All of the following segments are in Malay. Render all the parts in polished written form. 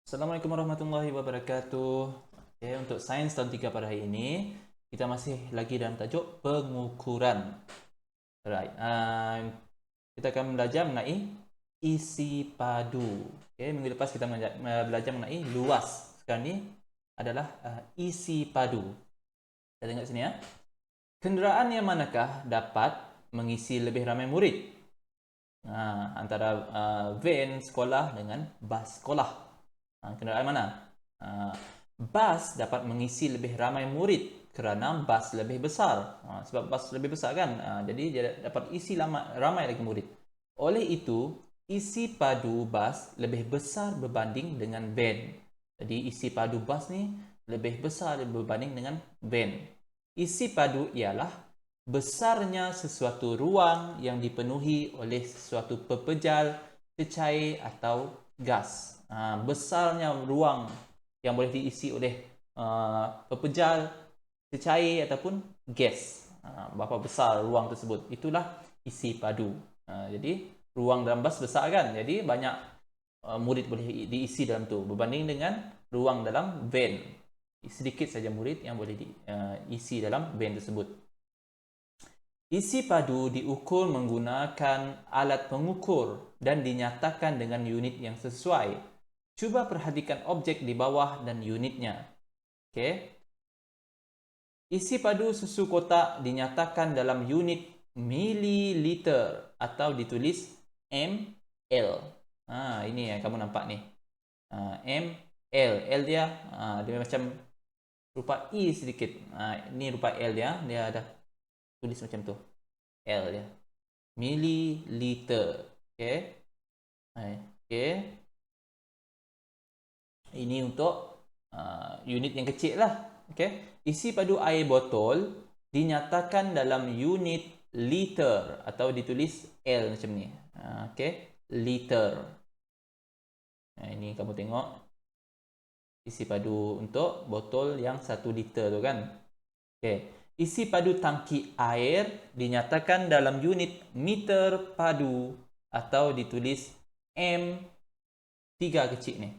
Assalamualaikum warahmatullahi wabarakatuh. Okay, untuk sains tahun 3 pada hari ini, kita masih lagi dalam tajuk pengukuran. Alright. Kita akan belajar mengenai isi padu. Okay, minggu lepas kita belajar mengenai luas. Sekarang ni adalah isi padu. Kita tengok sini ya. Kenderaan yang manakah dapat mengisi lebih ramai murid? Antara van sekolah dengan bas sekolah. Kenderaan mana? Bas dapat mengisi lebih ramai murid kerana bas lebih besar. Sebab bas lebih besar kan, jadi dia dapat isi ramai lagi murid. Oleh itu, isi padu bas lebih besar berbanding dengan van. Jadi isi padu bas ni lebih besar berbanding dengan van. Isi padu ialah besarnya sesuatu ruang yang dipenuhi oleh sesuatu pepejal, cecair atau gas. Besarnya ruang yang boleh diisi oleh pepejal, cecair ataupun gas. Berapa besar ruang tersebut, itulah isi padu. Jadi ruang dalam bas besar kan, jadi banyak murid boleh diisi dalam tu berbanding dengan ruang dalam van. Sedikit saja murid yang boleh diisi dalam van tersebut. Isi padu diukur menggunakan alat pengukur dan dinyatakan dengan unit yang sesuai. Cuba perhatikan objek di bawah dan unitnya. Okey. Isi padu susu kotak dinyatakan dalam unit mililiter atau ditulis ml. Ini yang kamu nampak ni. ml. L dia dia macam rupa E sedikit. Ini rupa L dia. Dia ada tulis macam tu. L dia. Mililiter. Okey. Okey. Ini untuk unit yang kecil lah. Okay. Isi padu air botol dinyatakan dalam unit liter atau ditulis L macam ni. Okay. Liter. Ini kamu tengok isi padu untuk botol yang 1 liter tu kan. Okay. Isi padu tangki air dinyatakan dalam unit meter padu atau ditulis M 3 kecil ni.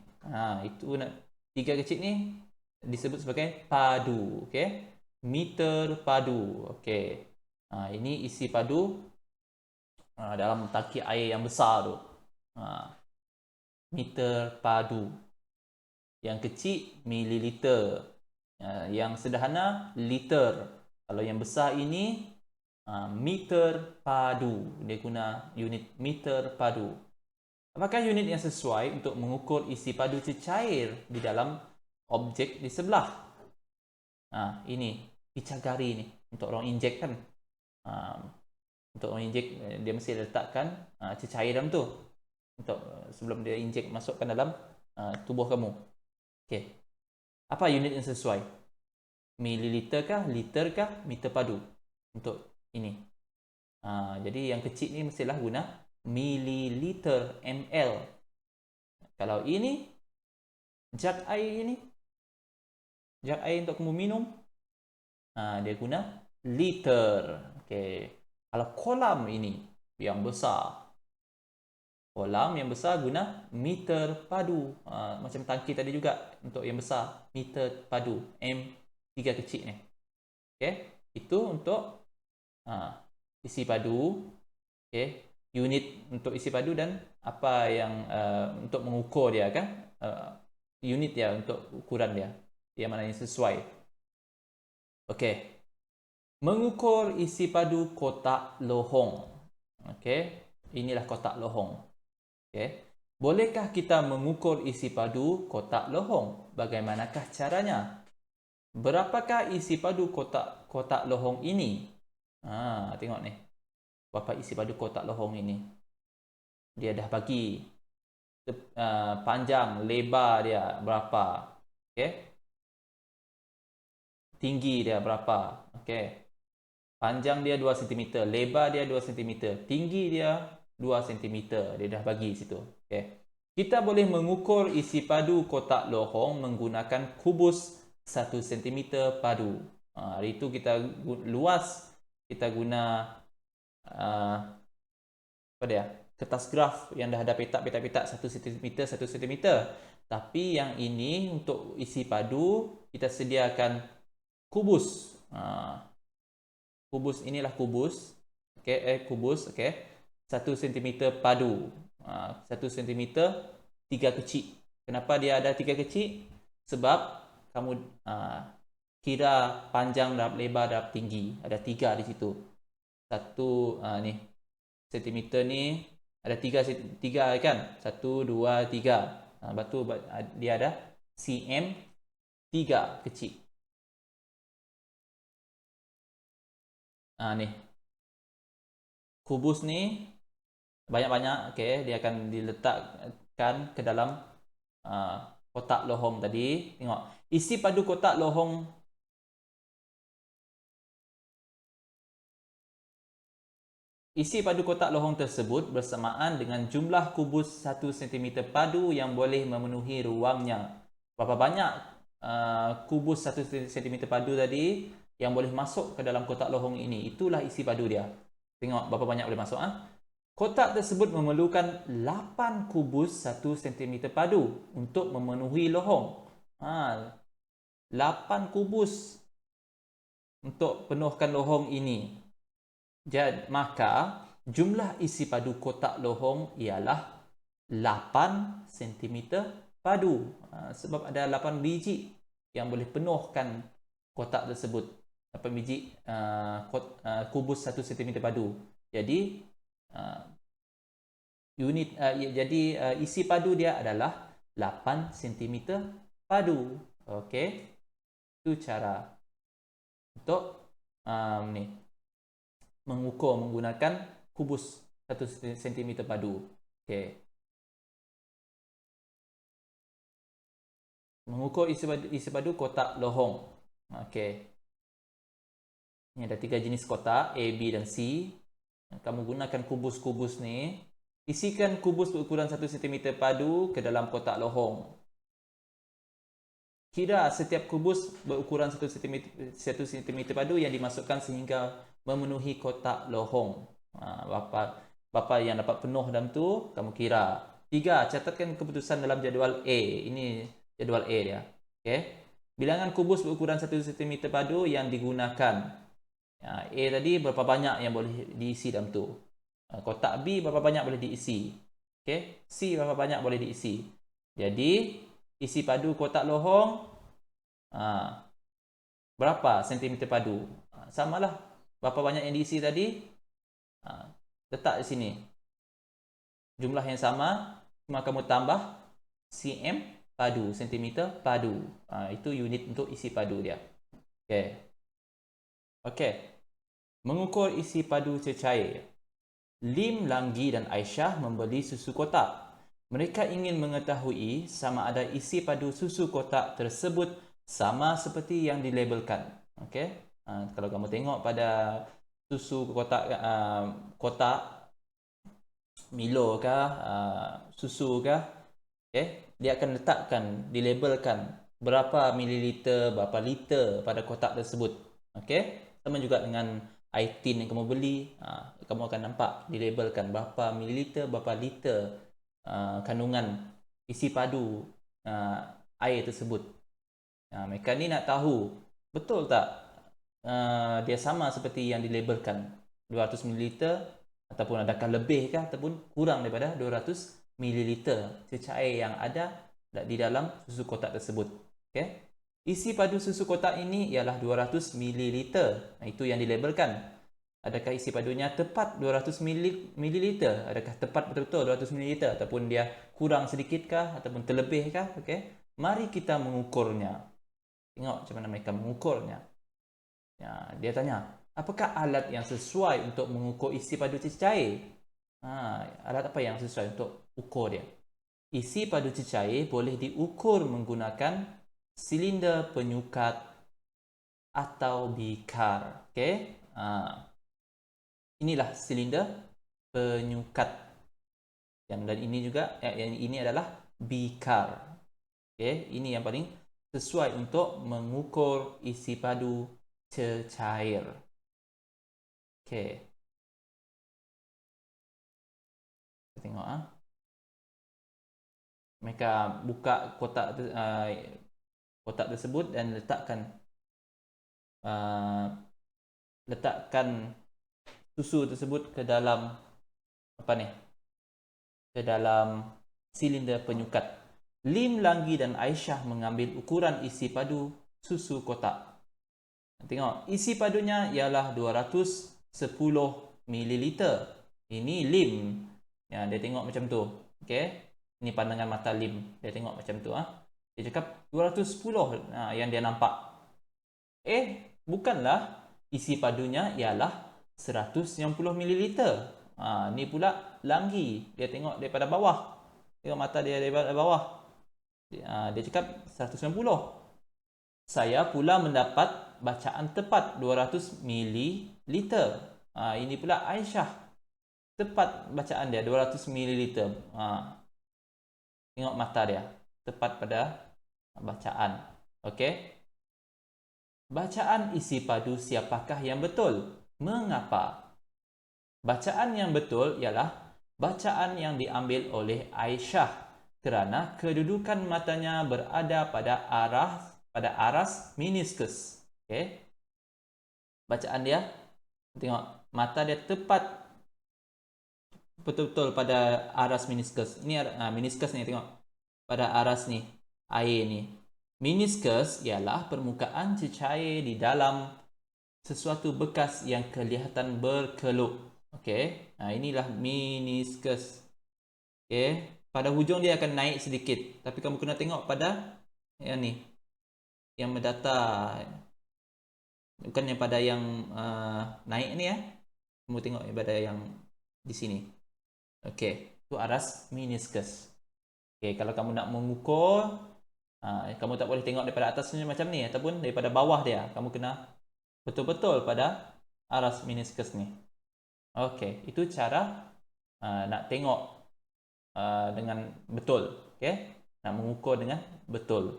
Itu 3 kecil ni disebut sebagai padu. Okey. Meter padu. Okey. Ini isi padu dalam tangki air yang besar tu. Meter padu. Yang kecil mililiter. Yang sederhana liter. Kalau yang besar ini meter padu. Dia guna unit meter padu. Apakah unit yang sesuai untuk mengukur isi padu cecair di dalam objek di sebelah? Ini picagari ni untuk orang injek kan. Untuk orang injek dia mesti letakkan cecair dalam tu untuk sebelum dia injek masukkan dalam tubuh kamu. Okey. Apa unit yang sesuai? Mililiter kah, liter kah, meter padu untuk ini. Jadi yang kecil ni mestilah guna mililiter, ml. Kalau ini jug air ini, jug air untuk kamu minum, dia guna liter. Okey. Kalau kolam ini yang besar, kolam yang besar guna meter padu. Macam tangki tadi juga untuk yang besar, meter padu, M3 kecil ni. Okey. Itu untuk isi padu. Okey. Unit untuk isi padu dan apa yang untuk mengukur dia kan, unit dia untuk ukuran dia yang mana yang sesuai. Okey. Mengukur isi padu kotak lohong. Okey. Inilah kotak lohong. Okey. Bolehkah kita mengukur isi padu kotak lohong? Bagaimanakah caranya? Berapakah isi padu kotak lohong ini? Tengok ni. Berapa isi padu kotak lohong ini? Dia dah bagi panjang, lebar dia berapa. Okey. Tinggi dia berapa. Okey. Panjang dia 2 cm, lebar dia 2 cm, tinggi dia 2 cm. Dia dah bagi situ. Okey. Kita boleh mengukur isi padu kotak lohong menggunakan kubus 1 cm padu. Hari itu kita luas, kita guna apa dia? Kertas graf yang dah ada petak-petak 1 cm 1 cm. Tapi yang ini untuk isi padu kita sediakan kubus. Kubus inilah kubus. Okey, kubus, okey. 1 cm padu. 1 cm 3 kecil. Kenapa dia ada 3 kecil? Sebab kamu kira panjang dan lebar dan tinggi. Ada 3 di situ. Satu ni sentimeter ni ada 3 kan? 1 2 3. Lepas tu dia ada cm 3 kecil. Ni kubus ni banyak-banyak, okey, dia akan diletakkan ke dalam kotak lohong tadi. Tengok, isi padu kotak lohong tersebut bersamaan dengan jumlah kubus 1 cm padu yang boleh memenuhi ruangnya. Berapa banyak kubus 1 cm padu tadi yang boleh masuk ke dalam kotak lohong ini? Itulah isi padu dia. Tengok berapa banyak boleh masuk. Kotak tersebut memerlukan 8 kubus 1 cm padu untuk memenuhi lohong. 8 kubus untuk penuhkan lohong ini. Jadi, maka jumlah isi padu kotak lohong ialah 8 cm padu. Sebab ada 8 biji yang boleh penuhkan kotak tersebut. 8 biji kubus 1 cm padu. Jadi isi padu dia adalah 8 cm padu. Okey. Itu cara untuk mengukur menggunakan kubus 1 cm padu. Okey. Mengukur isi padu kotak lohong. Okey. Ini ada 3 jenis kotak, A, B dan C. Kamu gunakan kubus-kubus ni. Isikan kubus berukuran 1 cm padu ke dalam kotak lohong. Kira setiap kubus berukuran 1 cm padu yang dimasukkan sehingga memenuhi kotak lohong. Berapa yang dapat penuh dalam tu, kamu kira. 3. Catatkan keputusan dalam jadual A. Ini jadual A dia. Okay. Bilangan kubus berukuran 1 cm padu yang digunakan. A tadi berapa banyak yang boleh diisi dalam tu. Kotak B berapa banyak boleh diisi. Okay. C berapa banyak boleh diisi. Jadi isi padu kotak lohong berapa sentimeter padu. Samalah berapa banyak yang diisi tadi. Letak di sini. Jumlah yang sama, cuma kamu tambah cm padu, sentimeter padu. Itu unit untuk isi padu dia. Okay. Okey. Mengukur isi padu cecair. Lim, Langgi dan Aisyah membeli susu kotak. Mereka ingin mengetahui sama ada isi padu susu kotak tersebut sama seperti yang dilabelkan. Okey. Kalau kamu tengok pada susu kotak Milo kah, susu kah, okey, dia akan letakkan, dilabelkan berapa mililiter, berapa liter pada kotak tersebut. Okey. Sama juga dengan air tin yang kamu beli, kamu akan nampak dilabelkan berapa mililiter, berapa liter kandungan isi padu air tersebut. Mereka ni nak tahu betul tak dia sama seperti yang dilabelkan 200 ml ataupun adakah lebih kah ataupun kurang daripada 200 ml cecair yang ada di dalam susu kotak tersebut. Okey. Isi padu susu kotak ini ialah 200 ml. Itu yang dilabelkan. Adakah isi padunya tepat 200 ml? Adakah tepat betul-betul 200 ml ataupun dia kurang sedikitkah ataupun terlebihkah? Okey. Mari kita mengukurnya. Tengok macam mana mereka mengukurnya. Dia tanya, apakah alat yang sesuai untuk mengukur isi padu cecair? Alat apa yang sesuai untuk ukur dia? Isi padu cecair boleh diukur menggunakan silinder penyukat atau bikar. Okey. Inilah silinder penyukat. Dan ini juga yang ini adalah bikar. Okey, ini yang paling sesuai untuk mengukur isi padu cecair. Okey. Kita tengok Mereka buka kotak tersebut dan letakkan susu tersebut ke dalam ke dalam silinder penyukat. Lim, Langgi dan Aisyah mengambil ukuran isi padu susu kotak. Tengok, isi padunya ialah 210 ml. Ini Lim. Ya, dia tengok macam tu. Okey. Ini pandangan mata Lim. Dia tengok macam tu Dia cakap 210 yang dia nampak. Bukanlah, isi padunya ialah 190 ml. Ni pula Langgi. Dia tengok daripada bawah. Tengok mata dia daripada bawah. Dia cakap 190. Saya pula mendapat bacaan tepat 200 ml. Ini pula Aisyah. Tepat bacaan dia 200 ml. Tengok mata dia. Tepat pada bacaan. Okey. Bacaan isi padu siapakah yang betul? Mengapa? Bacaan yang betul ialah bacaan yang diambil oleh Aisyah kerana kedudukan matanya berada pada aras meniskus. Okey. Bacaan dia, tengok mata dia tepat betul-betul pada aras meniskus. Ini meniskus ni, tengok pada aras ni, air ni. Meniskus ialah permukaan cecair di dalam sesuatu bekas yang kelihatan berkeluk. Okey. Inilah meniskus. Okey. Pada hujung dia akan naik sedikit, tapi kamu kena tengok pada yang ni, yang mendatar, bukan yang pada yang naik ni Kamu tengok pada yang di sini. Okey, itu aras meniskus. Okey, kalau kamu nak mengukur, kamu tak boleh tengok daripada atasnya macam ni ataupun daripada bawah dia. Kamu kena betul-betul pada aras meniskus ni. Okey, itu cara nak tengok dengan betul. Okey, nak mengukur dengan betul,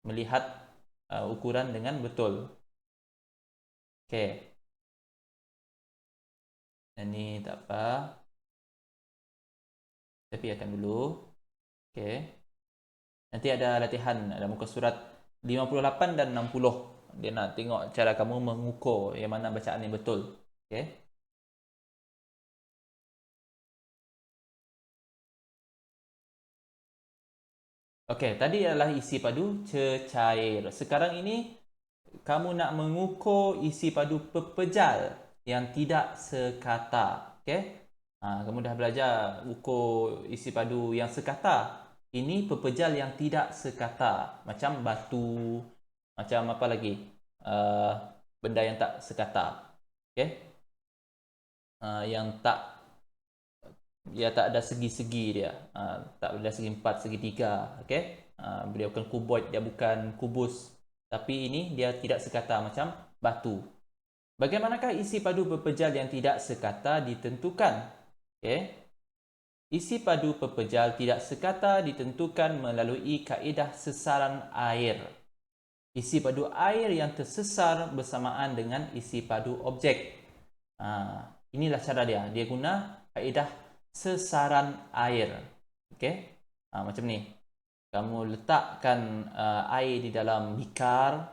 melihat ukuran dengan betul. Okey, ini tak apa, tapi akan dulu. Okey, nanti ada latihan, ada muka surat 58 dan 60. Dia nak tengok cara kamu mengukur yang mana bacaan ni betul. Okey. Okey, tadi adalah isi padu cecair. Sekarang ini kamu nak mengukur isi padu pepejal yang tidak sekata. Okey. Kamu dah belajar ukur isi padu yang sekata. Ini pepejal yang tidak sekata, macam batu, macam apa lagi, benda yang tak sekata. Okey. Yang tak ada segi-segi dia, tak ada segi 4, segi 3. Okey. Beliau bukan kuboid, dia bukan kubus, tapi ini dia tidak sekata macam batu. Bagaimanakah isi padu pepejal yang tidak sekata ditentukan? Okey. Isi padu pepejal tidak sekata ditentukan melalui kaedah sesaran air. Isi padu air yang tersesar bersamaan dengan isi padu objek. Inilah cara dia. Dia guna kaedah sesaran air. Okey? Macam ni. Kamu letakkan air di dalam bikar.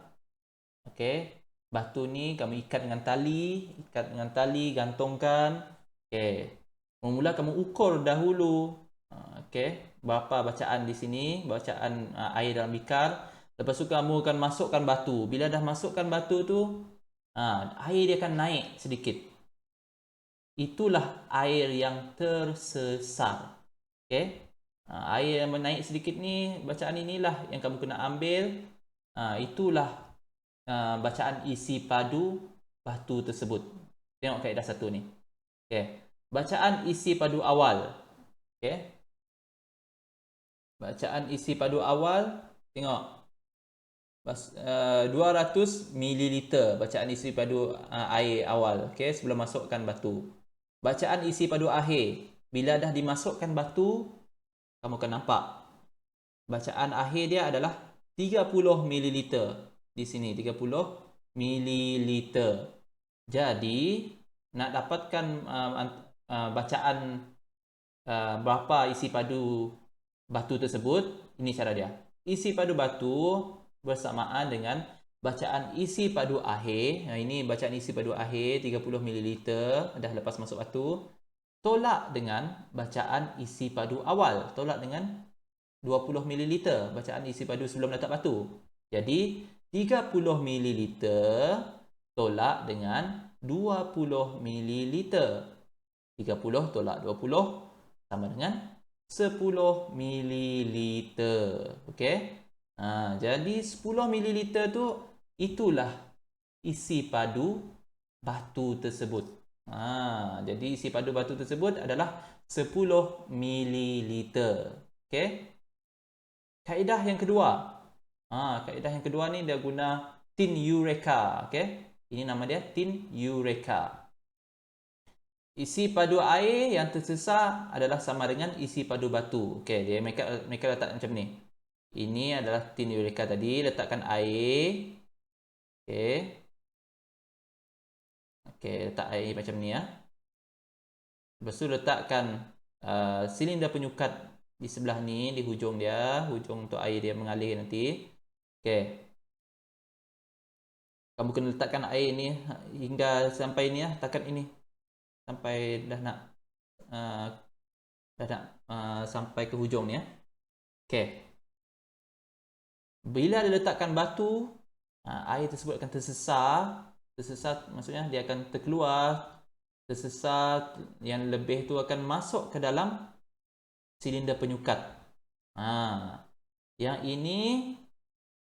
Okey? Batu ni kamu ikat dengan tali, gantungkan. Okey. Mula kamu ukur dahulu. Okey, berapa bacaan di sini, bacaan air dalam bikar. Lepas tu kamu akan masukkan batu. Bila dah masukkan batu tu, air dia akan naik sedikit. Itulah air yang tersesar. Okey. Air yang menaik sedikit ni, bacaan inilah yang kamu kena ambil. Itulah bacaan isi padu batu tersebut. Tengok kaedah satu ni. Okey. Bacaan isi padu awal. Okey. Bacaan isi padu awal, tengok. 200 ml bacaan isi padu air awal. Okey, sebelum masukkan batu. Bacaan isi padu akhir, bila dah dimasukkan batu, kamu akan nampak bacaan akhir dia adalah 30 ml. Di sini 30 ml. Jadi nak dapatkan bacaan berapa isi padu batu tersebut. Ini cara dia. Isi padu batu bersamaan dengan bacaan isi padu akhir. Ini bacaan isi padu akhir 30 ml dah lepas masuk batu. Tolak dengan bacaan isi padu awal. Tolak dengan 20 ml bacaan isi padu sebelum letak batu. Jadi 30 ml tolak dengan 20 ml. 30 tolak 20 sama dengan 10 ml. Okey. Jadi 10 ml tu itulah isi padu batu tersebut. Jadi isi padu batu tersebut adalah 10 ml. Okey. Kaedah yang kedua. Kaedah yang kedua ni dia guna tin Eureka. Okey. Ini nama dia tin Eureka. Isi padu air yang tersisa adalah sama dengan isi padu batu. Okey, dia mereka letak macam ni. Ini adalah tin Eureka tadi, letakkan air. Okey. Okey, letak air macam ni ya. Lepas tu letakkan silinder penyukat di sebelah ni, di hujung dia, hujung untuk air dia mengalir nanti. Okey. Kamu kena letakkan air ni hingga sampai ni ya, takat ini. Sampai dah nak sampai ke hujung ni ya. Okey. Bila dia letakkan batu, air tersebut akan tersesat. Tersesat maksudnya dia akan terkeluar. Tersesat yang lebih tu akan masuk ke dalam silinder penyukat. Yang ini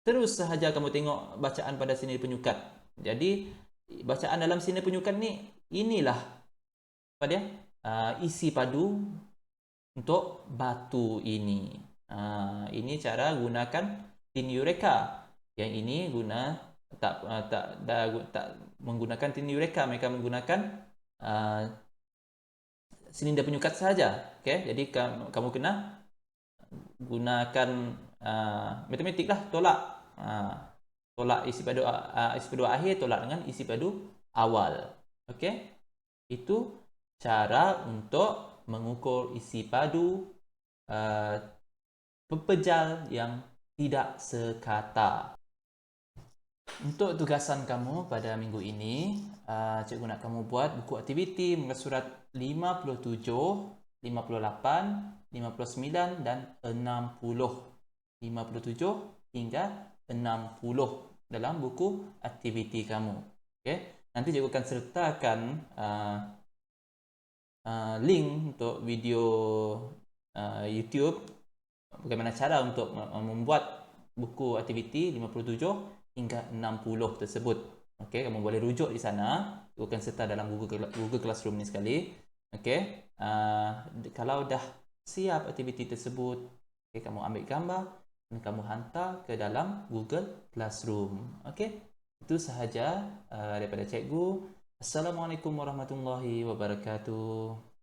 terus sahaja kamu tengok bacaan pada silinder penyukat. Jadi bacaan dalam silinder penyukat ni, inilah apa dia? Isi padu untuk batu ini. Ini cara gunakan tin Eureka. Yang ini tak menggunakan tin Eureka, mereka menggunakan silinder penyukat sahaja. Okey, jadi kamu kena gunakan matematik lah, tolak isi padu akhir tolak dengan isi padu awal. Okey, itu cara untuk mengukur isi padu pepejal yang tidak sekata. Untuk tugasan kamu pada minggu ini, cikgu nak kamu buat buku aktiviti muka surat 57, 58, 59 dan 60. 57 hingga 60 dalam buku aktiviti kamu. Okey, nanti cikgu akan sertakan link untuk video YouTube bagaimana cara untuk membuat buku aktiviti 57 hingga 60 tersebut. Okey, kamu boleh rujuk di sana. Cikgu akan serta dalam Google Classroom ni sekali. Okey, kalau dah siap aktiviti tersebut, okay, kamu ambil gambar dan kamu hantar ke dalam Google Classroom. Okey, itu sahaja daripada cikgu. Assalamualaikum warahmatullahi wabarakatuh.